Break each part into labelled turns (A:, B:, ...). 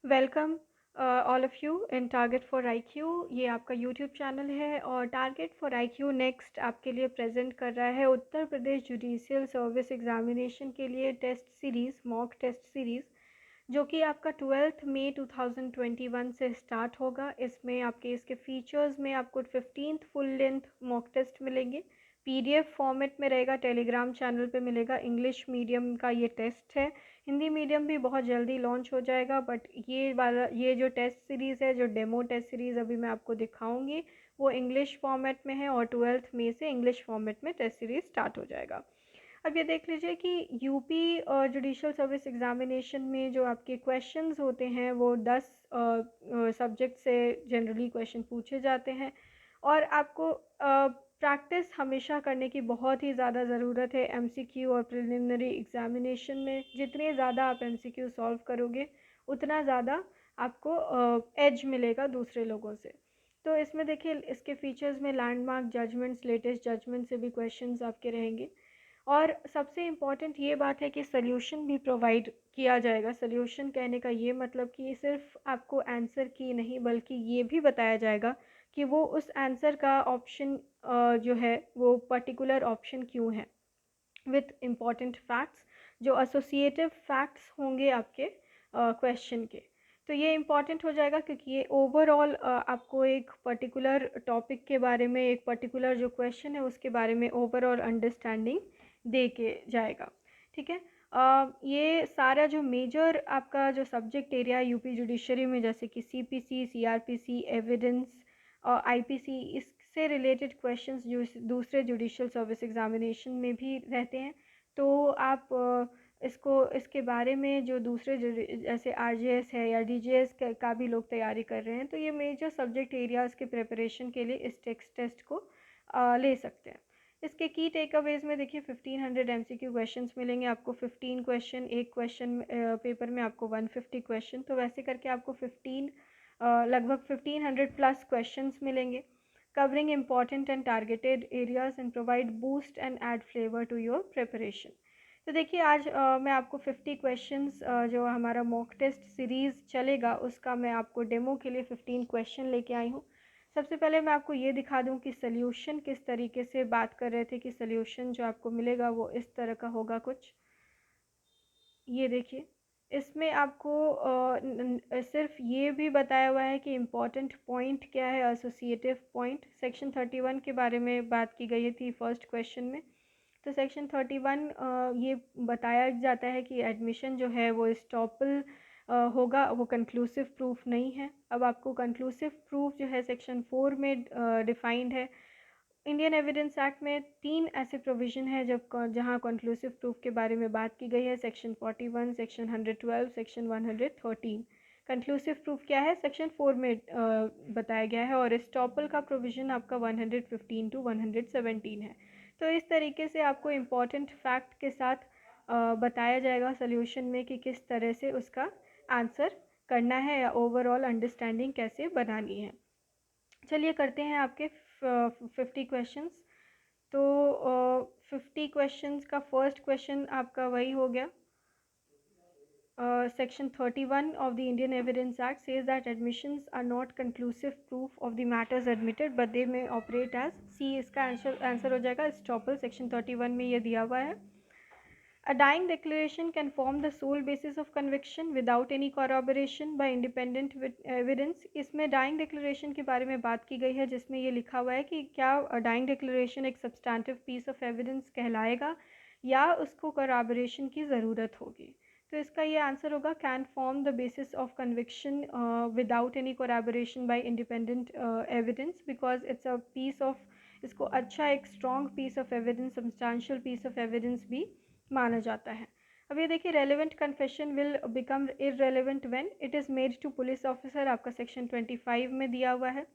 A: Welcome all of you in target for IQ. ये आपका YouTube channel है और टारगेट फॉर आईक्यू नेक्स्ट आपके लिए प्रेजेंट कर रहा है Uttar Pradesh judicial service examination के लिए test series, mock test series, जो कि आपका 12 मई 2021 से स्टार्ट होगा। इसमें आपके इसके फीचर्स में आपको 15th full length mock test मिलेंगे। पीडीएफ फॉर्मेट में रहेगा, टेलीग्राम चैनल पे मिलेगा। इंग्लिश मीडियम का ये टेस्ट है, हिंदी मीडियम भी बहुत जल्दी लॉन्च हो जाएगा। बट ये जो टेस्ट सीरीज़ है, जो डेमो टेस्ट सीरीज़ अभी मैं आपको दिखाऊंगी, वो इंग्लिश फॉर्मेट में है और 12 मई से इंग्लिश फॉर्मेट में टेस्ट सीरीज़ स्टार्ट हो जाएगा। अब ये देख लीजिए कि यूपी जुडिशल सर्विस एग्जामिनेशन में जो आपके क्वेश्चंस होते हैं वो 10 सब्जेक्ट से जनरली क्वेश्चन पूछे जाते हैं और आपको प्रैक्टिस हमेशा करने की बहुत ही ज़्यादा ज़रूरत है। एमसीक्यू और प्रिलिमिनरी एग्जामिनेशन में जितने ज़्यादा आप एमसीक्यू सॉल्व करोगे उतना ज़्यादा आपको एज मिलेगा दूसरे लोगों से। तो इसमें देखिए, इसके फीचर्स में लैंडमार्क जजमेंट्स, लेटेस्ट जजमेंट से भी क्वेश्चंस आपके रहेंगे और सबसे इम्पॉर्टेंट ये बात है कि सल्यूशन भी प्रोवाइड किया जाएगा। सल्यूशन कहने का ये मतलब कि सिर्फ आपको आंसर की नहीं, बल्कि ये भी बताया जाएगा कि वो उस आंसर का ऑप्शन जो है वो पर्टिकुलर ऑप्शन क्यों है, विथ इम्पॉर्टेंट फैक्ट्स जो एसोसिएटिव फैक्ट्स होंगे आपके क्वेश्चन के। तो ये इम्पॉर्टेंट हो जाएगा क्योंकि ये ओवरऑल आपको एक पर्टिकुलर टॉपिक के बारे में, एक पर्टिकुलर जो क्वेश्चन है उसके बारे में ओवरऑल अंडरस्टैंडिंग दे के जाएगा। ठीक है। ये सारा जो मेजर आपका जो सब्जेक्ट एरिया यूपी जुडिशरी में, जैसे कि सीपीसी, सीआरपीसी, एविडेंस और आईपीसी, इससे रिलेटेड क्वेश्चंस जो दूसरे जुडिशियल सर्विस एग्जामिनेशन में भी रहते हैं। तो आप इसके बारे में जो दूसरे जैसे आरजेएस है या डीजेएस का भी लोग तैयारी कर रहे हैं, तो ये मेजर सब्जेक्ट एरियाज़ के प्रिपरेशन के लिए इस टेस्ट को ले सकते हैं। इसके की टेक अवेज में देखिए, 1500 एमसीक्यू क्वेश्चंस मिलेंगे आपको। 15 क्वेश्चन, एक क्वेश्चन पेपर में आपको 150 क्वेश्चन, तो वैसे करके आपको लगभग 1500 प्लस क्वेश्चंस मिलेंगे, covering important and targeted areas and provide boost and add flavour to your preparation. तो देखिए, आज मैं आपको 50 क्वेश्चंस जो हमारा मॉक टेस्ट सीरीज़ चलेगा उसका मैं आपको डेमो के लिए 15 क्वेश्चन लेके आई हूँ। सबसे पहले मैं आपको ये दिखा दूँ कि सल्यूशन किस तरीके से बात कर रहे थे, कि सल्यूशन जो आपको मिलेगा वो इस तरह का होगा कुछ। ये देखिए, इसमें आपको सिर्फ ये भी बताया हुआ है कि इम्पॉर्टेंट पॉइंट क्या है, एसोसिएटिव पॉइंट। सेक्शन 31 के बारे में बात की गई थी फर्स्ट क्वेश्चन में। तो सेक्शन 31 ये बताया जाता है कि एडमिशन जो है वो स्टॉपल होगा, वो कंक्लूसिव प्रूफ नहीं है। अब आपको कंक्लूसिव प्रूफ जो है सेक्शन 4 में डिफाइंड है। इंडियन एविडेंस एक्ट में 3 ऐसे प्रोविज़न है जहां कंक्लूसिव प्रूफ के बारे में बात की गई है। Section 41, section 112, section 113। Conclusive proof क्या है, सेक्शन 4 में बताया गया है और एस्टॉपल का प्रोविज़न आपका 115 टू 117 है। तो इस तरीके से आपको इम्पॉर्टेंट फैक्ट के साथ बताया जाएगा सॉल्यूशन में कि किस तरह से उसका आंसर करना है या ओवरऑल अंडरस्टैंडिंग कैसे बनानी है। चलिए करते हैं आपके 50 क्वेश्चंस। तो 50 क्वेश्चंस का फर्स्ट क्वेश्चन आपका वही हो गया। Section 31 of the Indian Evidence Act says that admissions are not conclusive proof of the matters admitted, but they may operate as C। इसका आंसर हो जाएगा estoppel। Section 31 में ये दिया हुआ है। A dying declaration can form the sole basis of conviction without any corroboration by independent evidence। इसमें dying declaration के बारे में बात की गई है, जिसमें ये लिखा हुआ है कि क्या dying declaration एक substantive piece of evidence कहलाएगा या उसको corroboration की ज़रूरत होगी। तो इसका ये आंसर होगा can form the basis of conviction without any corroboration by independent evidence, because it's a piece of, इसको अच्छा एक strong piece of evidence, substantial piece of evidence भी माना जाता है। अब ये देखिए, relevant confession will become irrelevant when it is made to police officer, आपका सेक्शन 25 में दिया हुआ है।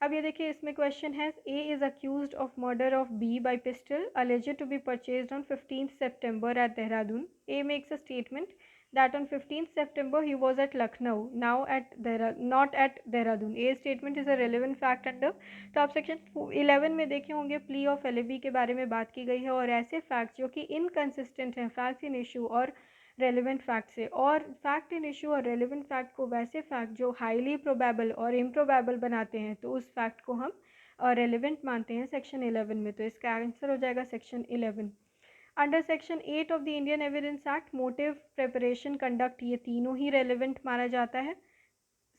A: अब ये देखिए, इसमें क्वेश्चन है, A is accused of murder of B by pistol alleged to be purchased on 15th September at Dehradun। A makes a statement that on 15th September he was at Lucknow, now at not at Dehradun। A statement is a relevant fact under। तो आप section 11 में देखे होंगे, plea of alibi के बारे में बात की गई है और ऐसे फैक्ट्स जो कि इनकन्सिस्टेंट हैं, फैक्ट्स इन इशू और रेलिवेंट फैक्ट से। और फैक्ट इन इशू और रेलिवेंट फैक्ट को वैसे फैक्ट जो हाईली प्रोबेबल और इम्प्रोबेबल बनाते हैं तो उस फैक्ट को हम रेलिवेंट मानते हैं सेक्शन 11 में। तो इसका आंसर हो जाएगा section 11। Under section 8 of the Indian Evidence act motive, preparation, conduct, ये तीनों ही रेलिवेंट माना जाता है।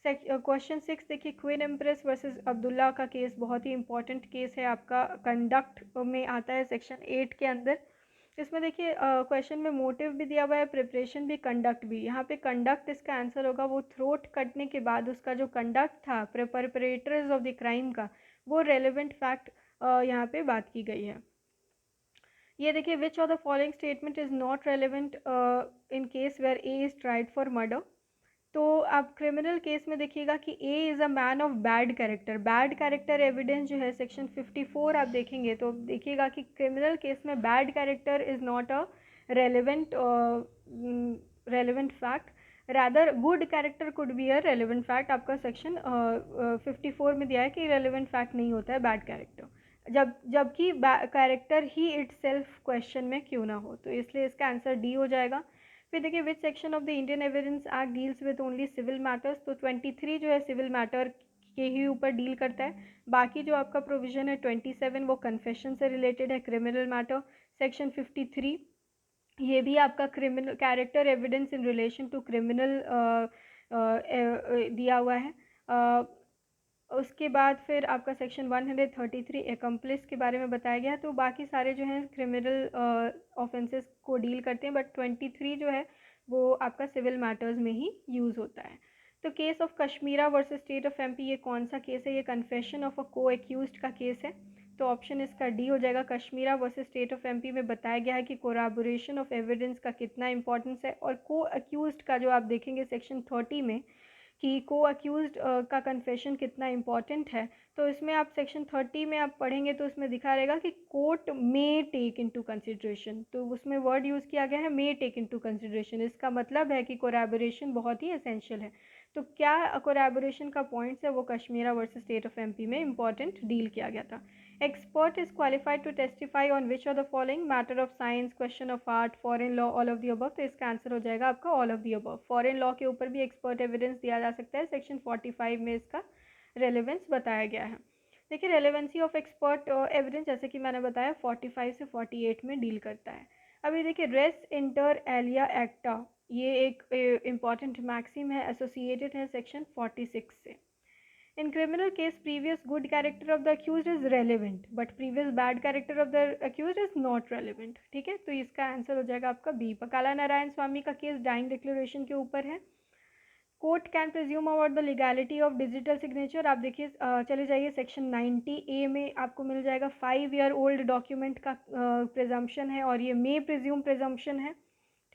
A: क्वेश्चन 6 देखिए, क्वीन एम्प्रेस वर्सेस अब्दुल्ला का केस बहुत ही इंपॉर्टेंट केस है आपका, कंडक्ट में आता है सेक्शन 8 के अंदर। इसमें देखिए क्वेश्चन में मोटिव भी दिया हुआ है, प्रिपरेशन भी, कंडक्ट भी। यहाँ पे कंडक्ट इसका आंसर होगा, वो थ्रोट कटने के बाद उसका जो कंडक्ट था परपेट्रेटर्स ऑफ द क्राइम का, वो रेलिवेंट फैक्ट यहाँ पे बात की गई है। ये देखिए, which of the following statement is not relevant in case where A is tried for murder. तो आप क्रिमिनल केस में देखिएगा कि A is a man of bad character. Bad character evidence जो है सेक्शन 54 आप देखेंगे तो देखिएगा कि क्रिमिनल केस में bad character is not a relevant fact, rather good character could be a relevant fact. आपका सेक्शन 54 में दिया है कि रेलिवेंट फैक्ट नहीं होता है बैड कैरेक्टर, जबकि कैरेक्टर ही इटसेल्फ क्वेश्चन में क्यों ना हो। तो इसलिए इसका आंसर डी हो जाएगा। फिर देखिए, which section of the Indian Evidence Act deals with only civil matters. तो 23 जो है सिविल मैटर के ही ऊपर डील करता है। बाकी जो आपका प्रोविजन है 27 वो कन्फेशन से रिलेटेड है, क्रिमिनल मैटर। सेक्शन 53 ये भी आपका criminal character evidence in relation to criminal दिया हुआ है। उसके बाद फिर आपका सेक्शन 133 एकम्प्लिस के बारे में बताया गया। तो बाकी सारे जो हैं क्रिमिनल ऑफेंसेस को डील करते हैं, बट 23 जो है वो आपका सिविल मैटर्स में ही यूज़ होता है। तो case of Kashmira versus state of MP, ये कौन सा केस है? ये कन्फेशन ऑफ अ को एक्यूज्ड का केस है। तो ऑप्शन इसका डी हो जाएगा। Kashmira versus state of MP में बताया गया है कि कोराबोरेशन ऑफ एविडेंस का कितना इंपॉर्टेंस है। और को एक्यूज्ड का जो आप देखेंगे सेक्शन 30 में कि को अक्यूज्ड का कन्फेशन कितना इम्पॉर्टेंट है, तो इसमें आप सेक्शन 30 में आप पढ़ेंगे तो उसमें दिखा रहेगा कि court may take into consideration. तो उसमें वर्ड यूज़ किया गया है मे टेक इनटू कंसिडरेशन। इसका मतलब है कि कोरैबोरेशन बहुत ही एसेंशियल है। तो क्या कोरैबोरेशन का पॉइंट्स है वो Kashmira versus state of MP में इंपॉर्टेंट डील किया गया था। Expert is qualified to testify on which of the following, matter of science, question of art, foreign law, all of the above. तो इसका आंसर हो जाएगा आपका all of the above. Foreign law के ऊपर भी एक्सपर्ट एविडेंस दिया जा सकता है, सेक्शन 45 में इसका रेलेवेंस बताया गया है। देखिए, रेलेवेंसी ऑफ एक्सपर्ट एविडेंस जैसे कि मैंने बताया 45 से 48 में डील करता है। अभी देखिए, रेस इंटर एलिया एक्टा, ये एक इम्पॉर्टेंट मैक्सिम है, एसोसिएटेड है सेक्शन 46 से। In criminal case, previous good character of the accused is relevant, but previous bad character of the accused is not relevant। ठीक है, तो इसका आंसर हो जाएगा आपका बी। पकाला नारायण स्वामी का केस डाइंग डिक्लेरेशन के ऊपर है। Court can presume about the legality of digital signature. आप देखिए चले जाइए सेक्शन 90A में आपको मिल जाएगा 5 ईयर ओल्ड डॉक्यूमेंट का प्रिजम्पशन है, और ये मे प्रिज्यूम प्रिजम्पशन है।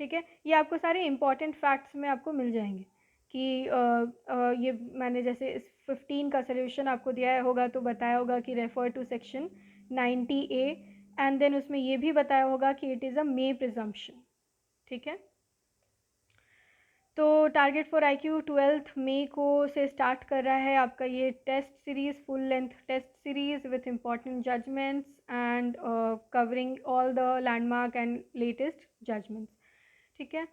A: ठीक है, ये आपको सारे इंपॉर्टेंट फैक्ट्स में आपको मिल जाएंगे कि ये मैंने जैसे इस 15 का सोल्यूशन आपको दिया होगा तो बताया होगा कि refer to section 90A, and then उसमें ये भी बताया होगा कि it is a may presumption. ठीक है, तो टारगेट फॉर आईक्यू 12 मई को से स्टार्ट कर रहा है आपका ये test series, full length test series with important judgments and covering all the landmark and latest judgments. ठीक है,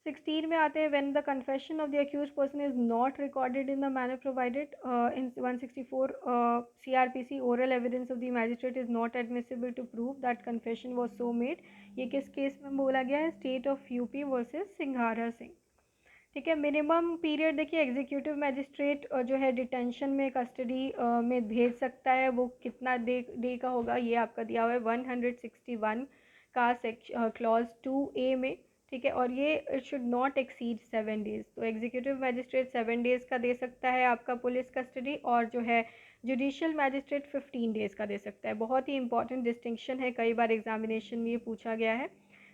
A: 16 में आते हैं, when the confession of the accused person is not recorded in the manner provided in 164 CRPC, oral evidence of the magistrate is not admissible to prove that confession was so made. ये किस case में बोला गया है? State of UP versus सिंघारा सिंह। ठीक है, minimum period देखिए, एग्जीक्यूटिव मैजिस्ट्रेट जो है डिटेंशन में कस्टडी में भेज सकता है, वो कितना डे का होगा ये आपका दिया हुआ है 161 का क्लॉज 2A में। ठीक है, और ये it should not exceed 7 days. तो एग्जीक्यूटिव मैजिस्ट्रेट 7 डेज़ का दे सकता है आपका पुलिस कस्टडी, और जो है जुडिशियल मैजिस्ट्रेट 15 डेज़ का दे सकता है। बहुत ही इंपॉर्टेंट डिस्टिंक्शन है, कई बार एग्जामिनेशन में ये पूछा गया है।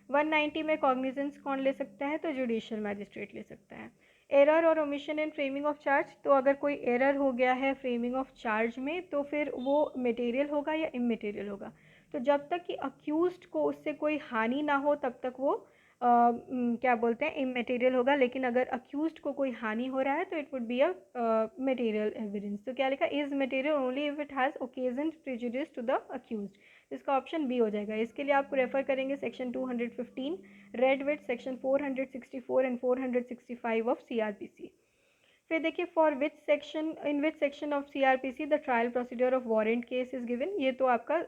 A: 190 में कॉग्निजेंस कौन ले सकता है? तो जुडिशियल मैजिस्ट्रेट ले सकता है। एरर और omission in framing of charge, तो अगर कोई एरर हो गया है फ्रेमिंग ऑफ चार्ज में तो फिर वो मटेरियल होगा या इमटेरियल होगा। तो जब तक कि अक्यूज्ड को उससे कोई हानि ना हो तब तक वो क्या बोलते हैं, इमटेरियल होगा। लेकिन अगर अक्यूज्ड को कोई हानि हो रहा है तो it would be a material evidence. तो क्या लिखा? Is material only if it has occasion prejudice to the accused. इसका ऑप्शन बी हो जाएगा। इसके लिए आप रेफ़र करेंगे section 215 read with, section 464 and 465 of CRPC। फिर देखिए for which section, in which section of CRPC the trial procedure of warrant case is given. ये तो आपका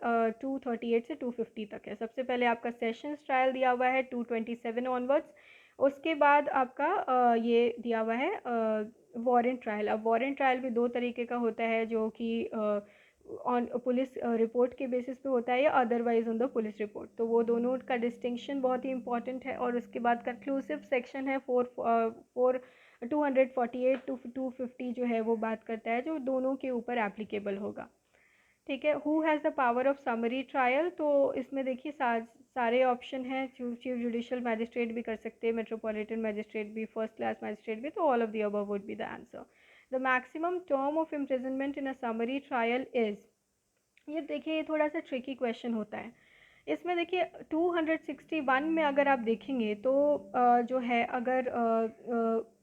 A: 238 से 250 तक है। सबसे पहले आपका सेशंस ट्रायल दिया हुआ है 227 ऑनवर्ड्स। उसके बाद आपका ये दिया हुआ है वारंट ट्रायल। अब वारंट ट्रायल भी दो तरीके का होता है, जो कि ऑन पुलिस रिपोर्ट के बेसिस पे होता है या otherwise on the police report. तो वो दोनों का डिस्टिंक्शन बहुत ही इंपॉर्टेंट है। और उसके बाद कंक्लूसिव सेक्शन है 248 टू 250 जो है वो बात करता है जो दोनों के ऊपर एप्लीकेबल होगा। ठीक है। Who has the power of summary trial, तो इसमें देखिए सारे ऑप्शन हैं। चीफ जुडिशियल मैजिस्ट्रेट भी कर सकते हैं, मेट्रोपॉलिटन मैजिस्ट्रेट भी, फर्स्ट क्लास मैजिस्ट्रेट भी। तो all of the above would be the answer. The maximum term of imprisonment in a summary trial is, ये देखिए ये थोड़ा सा ट्रिकी क्वेश्चन होता है। इसमें देखिए 261 में अगर आप देखेंगे तो जो है अगर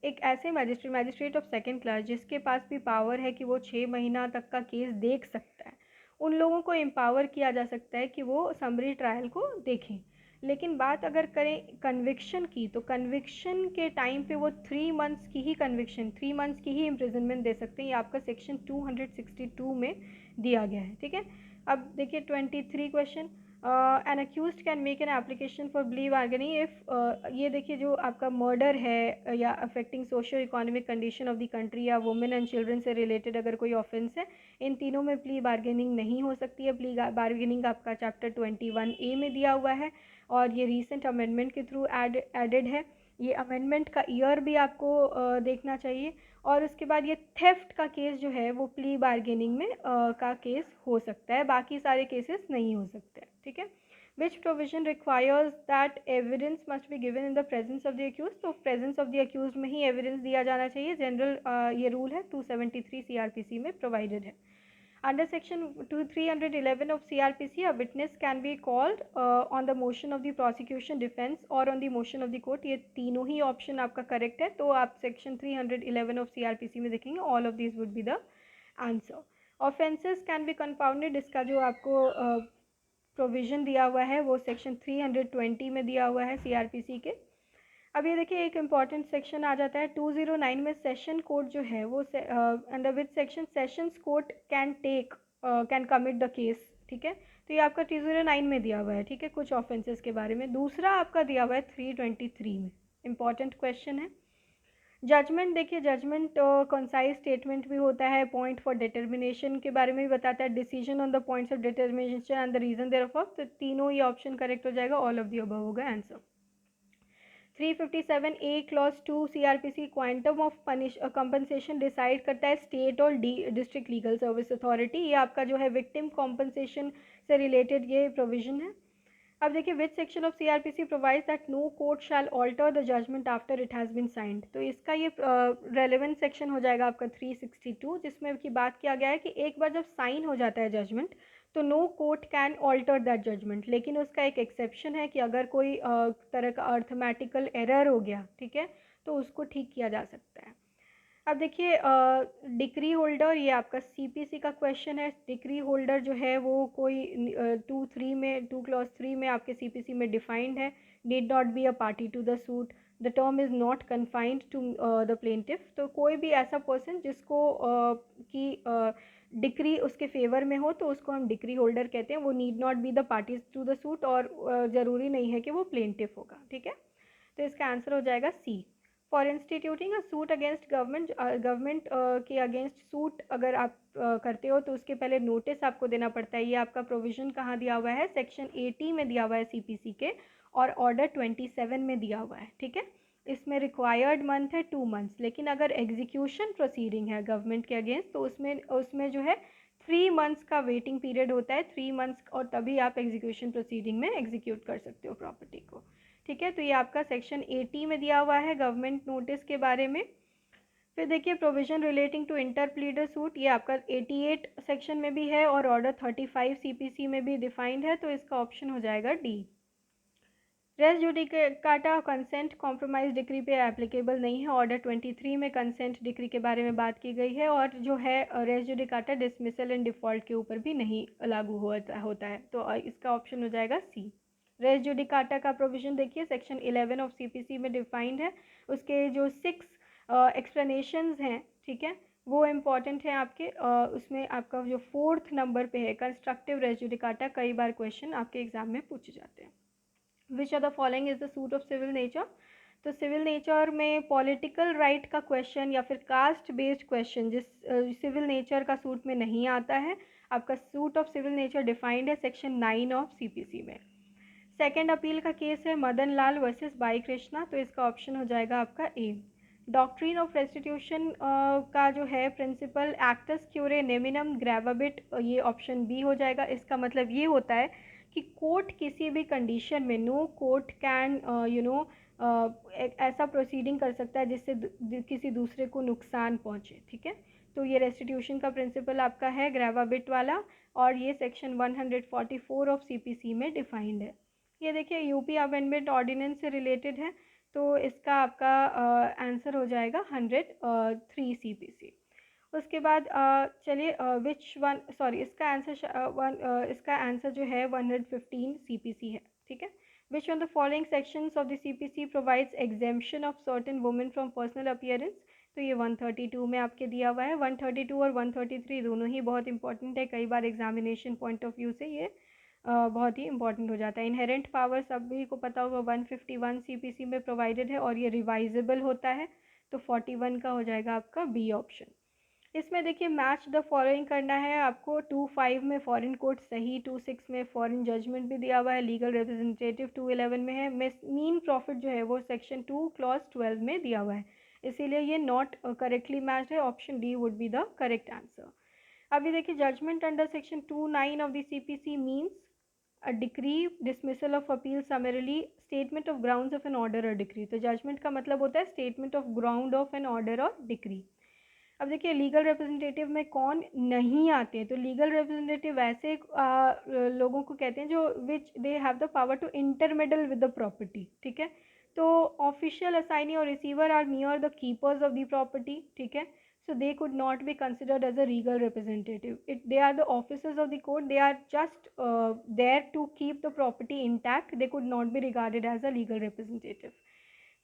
A: एक ऐसे मैजिस्ट्रेट ऑफ सेकंड क्लास जिसके पास भी पावर है कि वो 6 महीना तक का केस देख सकता है, उन लोगों को एम्पावर किया जा सकता है कि वो समरी ट्रायल को देखें। लेकिन बात अगर करें कन्विक्शन की, तो कन्विक्शन के टाइम पे वो 3 मंथ्स की ही कन्विक्शन, 3 मंथ्स की ही इम्प्रिजनमेंट दे सकते हैं। ये आपका सेक्शन 262 में दिया गया है। ठीक है। अब देखिए 23 question, an accused can make an application for plea bargaining if, ये देखिए जो आपका मर्डर है या affecting socio economic condition of the country या वुमेन एंड चिल्ड्रन से रिलेटेड अगर कोई ऑफेंस है, इन तीनों में प्ली बार्गेनिंग नहीं हो सकती है। प्ली बार्गेनिंग आपका चैप्टर 21A में दिया हुआ है और ये रीसेंट अमेंडमेंट के थ्रू एडेड है। ये अमेंडमेंट का ईयर भी आपको देखना चाहिए। और उसके बाद ये थेफ्ट का केस जो है वो प्ली बार्गेनिंग में का केस हो सकता है, बाकी सारे केसेस नहीं हो सकते। ठीक है। Which provision requires that evidence must be given in the presence of the accused, तो प्रेजेंस ऑफ द अक्यूज में ही एविडेंस दिया जाना चाहिए। जनरल ये रूल है 273 CRPC में प्रोवाइडेड है। Under section 311 of CRPC, a witness can be called on the motion of the prosecution, defense or on the motion of the court। ये तीनों ही ऑप्शन आपका करेक्ट है। तो आप सेक्शन 311 ऑफ CRPC में देखेंगे all of this would be the answer. Offences can be compounded, इसका जो आपको प्रोविज़न दिया हुआ है वो सेक्शन 320 में दिया हुआ है CRPC के। अब ये देखिए एक इम्पॉर्टेंट सेक्शन आ जाता है 209 में, सेशन कोर्ट जो है वो under which section sessions court can commit the case. ठीक है। तो ये आपका 209 में दिया हुआ है। ठीक है, कुछ ऑफेंसेस के बारे में। दूसरा आपका दिया हुआ है 323 में, इम्पॉर्टेंट क्वेश्चन है। जजमेंट देखिए, जजमेंट कंसाइज स्टेटमेंट भी होता है, पॉइंट फॉर डिटर्मिनेशन के बारे में भी बताता है, decision on the points of determination and the reason therefor. तो तीनों ही ऑप्शन करेक्ट हो जाएगा, ऑल ऑफ द अबव होगा answer. 357A clause 2 CRPC quantum of compensation decide करता है स्टेट और डिस्ट्रिक्ट लीगल सर्विस अथॉरिटी। ये आपका जो है विक्टिम कॉम्पनसेशन से रिलेटेड ये प्रोविजन है। अब देखिए which section of CRPC provides that no court shall alter the judgment after it has been signed. तो इसका ये रेलेवेंट सेक्शन हो जाएगा आपका 362, जिसमें की बात किया गया है कि एक बार जब साइन हो जाता है जजमेंट तो no court can alter that judgment. लेकिन उसका एक एक्सेप्शन है कि अगर कोई तरह का अर्थमेटिकल एरर हो गया, ठीक है, तो उसको ठीक किया जा सकता है। अब देखिए डिक्री होल्डर, ये आपका CPC का क्वेश्चन है। डिक्री होल्डर जो है वो कोई 2 क्लॉज 3 में आपके CPC में डिफाइंड है। Need not be a party to the suit, the term is not confined to the plaintiff. तो कोई भी ऐसा पर्सन जिसको की डिक्री उसके फेवर में हो तो उसको हम डिक्री होल्डर कहते हैं। वो need not be the parties to the suit और ज़रूरी नहीं है कि वो प्लेंटिफ होगा। ठीक है, तो इसका आंसर हो जाएगा C। For instituting a suit against government के अगेंस्ट सूट अगर आप करते हो तो उसके पहले नोटिस आपको देना पड़ता है। ये आपका प्रोविज़न कहाँ दिया हुआ है, सेक्शन 80 में दिया हुआ है CPC के, और ऑर्डर 27 में दिया हुआ है। ठीक है, इसमें रिक्वायर्ड मंथ है 2 मंथ्स, लेकिन अगर एग्जीक्यूशन प्रोसीडिंग है गवर्नमेंट के अगेंस्ट तो उसमें जो है 3 मंथ्स का वेटिंग पीरियड होता है, 3 मंथ्स, और तभी आप एग्जीक्यूशन प्रोसीडिंग में एग्जीक्यूट कर सकते हो प्रॉपर्टी को। ठीक है, तो ये आपका सेक्शन 80 में दिया हुआ है गवर्नमेंट नोटिस के बारे में। फिर देखिए provision relating to interpleader suit, ये आपका 88 सेक्शन में भी है और ऑर्डर 35 CPC में भी डिफाइंड है। तो इसका ऑप्शन हो जाएगा D। Res judicata consent compromise decree पे एप्लीकेबल नहीं है। ऑर्डर 23 में कंसेंट डिक्री के बारे में बात की गई है और जो है res judicata dismissal and default के ऊपर भी नहीं लागू होता है। तो इसका ऑप्शन हो जाएगा सी। रेस जुडिकाटा का प्रोविज़न देखिए सेक्शन 11 ऑफ सीपीसी में डिफाइंड है। उसके जो 6 एक्सप्लेनेशंस हैं, ठीक है, वो इम्पॉर्टेंट है आपके। उसमें आपका जो 4th नंबर पे है कंस्ट्रक्टिव रेस जुडिकाटा, कई बार क्वेश्चन आपके एग्जाम में पूछे जाते हैं। Which are the following is the suit of civil nature. तो सिविल नेचर में पॉलिटिकल राइट का क्वेश्चन या फिर कास्ट बेस्ड क्वेश्चन जिस सिविल नेचर का सूट में नहीं आता है, आपका suit of civil nature defined है सेक्शन 9 ऑफ सीपीसी में। सेकेंड अपील का केस है मदन लाल वर्सेस बाई कृष्णा, तो इसका ऑप्शन हो जाएगा आपका ए। डॉक्ट्रिन ऑफ रेस्टिट्यूशन का जो है प्रिंसिपल एक्टस क्यूरे नेमिनम ग्रेवाबिट, ये ऑप्शन बी हो जाएगा। इसका मतलब ये होता है कि कोर्ट किसी भी कंडीशन में नो कोर्ट कैन एक ऐसा प्रोसीडिंग कर सकता है जिससे किसी दूसरे को नुकसान पहुंचे, ठीक है। तो ये रेस्टिट्यूशन का प्रिंसिपल आपका है ग्रेवाबिट वाला, और ये सेक्शन 144 ऑफ सीपीसी में डिफाइंड है। ये देखिए यूपी अमेंडमेंट ऑर्डिनेंस से रिलेटेड है, तो इसका आपका आंसर हो जाएगा 103 सीपीसी। उसके बाद चलिए विच वन सॉरी इसका आंसर इसका आंसर जो है 115 सीपीसी है, ठीक है। Which on the following sections of the CPC provides exemption of certain women from personal appearance. तो ये 132 में आपके दिया हुआ है। 132 और 133 दोनों ही बहुत इंपॉर्टेंट है, कई बार एग्जामिनेशन पॉइंट ऑफ व्यू से ये बहुत ही इंपॉर्टेंट हो जाता है। इनहेरेंट पावर सभी को पता होगा 151 सीपीसी में प्रोवाइडेड है और ये रिवाइजेबल होता है, तो 41 का हो जाएगा आपका बी ऑप्शन। इसमें देखिए मैच द फॉलोइंग करना है आपको। 2.5 में फॉरेन कोर्ट सही, 2.6 में फॉरेन जजमेंट भी दिया हुआ है, लीगल रिप्रेजेंटेटिव 2.11 में है, मीन प्रॉफिट जो है वो सेक्शन 2 क्लॉज 12 में दिया हुआ है, इसीलिए ये नॉट करेक्टली मैच है। Option D would be the correct answer. अभी देखिए judgment under section 2(9) of the CPC means a decree, dismissal of appeal summarily, statement of grounds of an order और डिक्री। तो जजमेंट का मतलब होता है statement of ground of an order और decree. अब देखिए लीगल रिप्रेजेंटेटिव में कौन नहीं आते हैं, तो लीगल रिप्रेजेंटेटिव ऐसे लोगों को कहते हैं जो which they have the power to intermeddle with the property, ठीक है। तो ऑफिशियल असाइनी और receiver are near the keepers of the property, ठीक है। So they could not be considered as a legal representative. They are the officers of the court. They are just there to keep the property intact. They could not be regarded as a legal representative.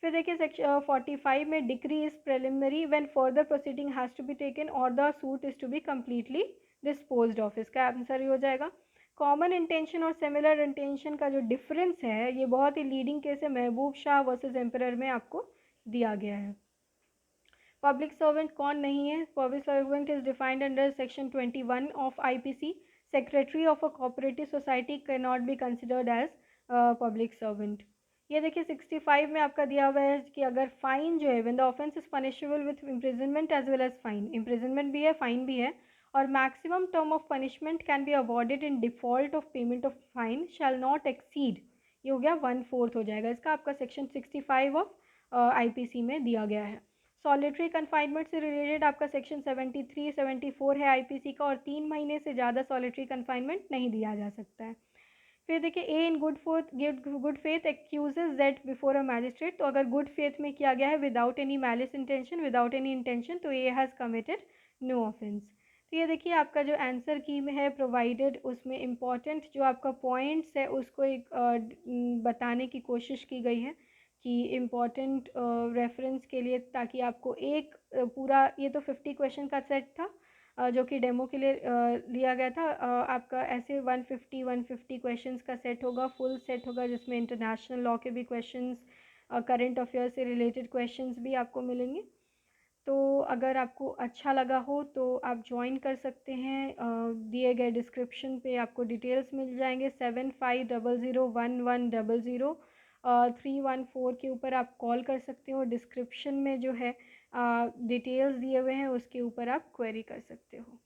A: फिर देखिए section 45 में decree is preliminary when further proceeding has to be taken और the suit is to be completely disposed of. इसका answer ही हो जाएगा। Common intention और similar intention का जो डिफरेंस है ये बहुत ही लीडिंग केस है महबूब शाह वर्सेस एम्परर में आपको दिया गया है। पब्लिक सर्वेंट कौन नहीं है? Public servant is defined under section 21 of IPC. Secretary of a cooperative society can not be considered as public servant. ये देखिए 65 में आपका दिया हुआ है कि अगर फाइन जो है when the offence is punishable with imprisonment as well as fine, imprisonment भी है फाइन भी है, और maximum term of punishment can be awarded in default of payment of fine shall not exceed, ये हो गया 1/4 हो जाएगा। इसका आपका सेक्शन 65 ऑफ आईपीसी में दिया गया है। सॉलिटरी कन्फाइनमेंट से रिलेटेड आपका सेक्शन 73 74 है आईपीसी का, और 3 महीने से ज़्यादा सॉलिटरी कन्फाइनमेंट नहीं दिया जा सकता है। फिर देखिए A in good faith accuses that before a magistrate. तो अगर गुड फेथ में किया गया है without any malice intention, without any intention, तो A has committed no offence. तो ये देखिए आपका जो आंसर की में है प्रोवाइडेड, उसमें इम्पॉर्टेंट जो आपका पॉइंट्स है उसको एक बताने की कोशिश की गई है कि इम्पॉर्टेंट रेफरेंस के लिए, ताकि आपको एक पूरा, ये तो 50 क्वेश्चन का सेट था जो कि डेमो के लिए लिया गया था। आपका ऐसे 150 क्वेश्चंस का सेट होगा, फुल सेट होगा, जिसमें इंटरनेशनल लॉ के भी क्वेश्चंस, करंट अफेयर से रिलेटेड क्वेश्चंस भी आपको मिलेंगे। तो अगर आपको अच्छा लगा हो तो आप ज्वाइन कर सकते हैं, दिए गए डिस्क्रिप्शन पे आपको डिटेल्स मिल जाएंगे। 75001100 314 के ऊपर आप कॉल कर सकते हो। डिस्क्रिप्शन में जो है डिटेल्स दिए हुए हैं उसके ऊपर आप क्वेरी कर सकते हो।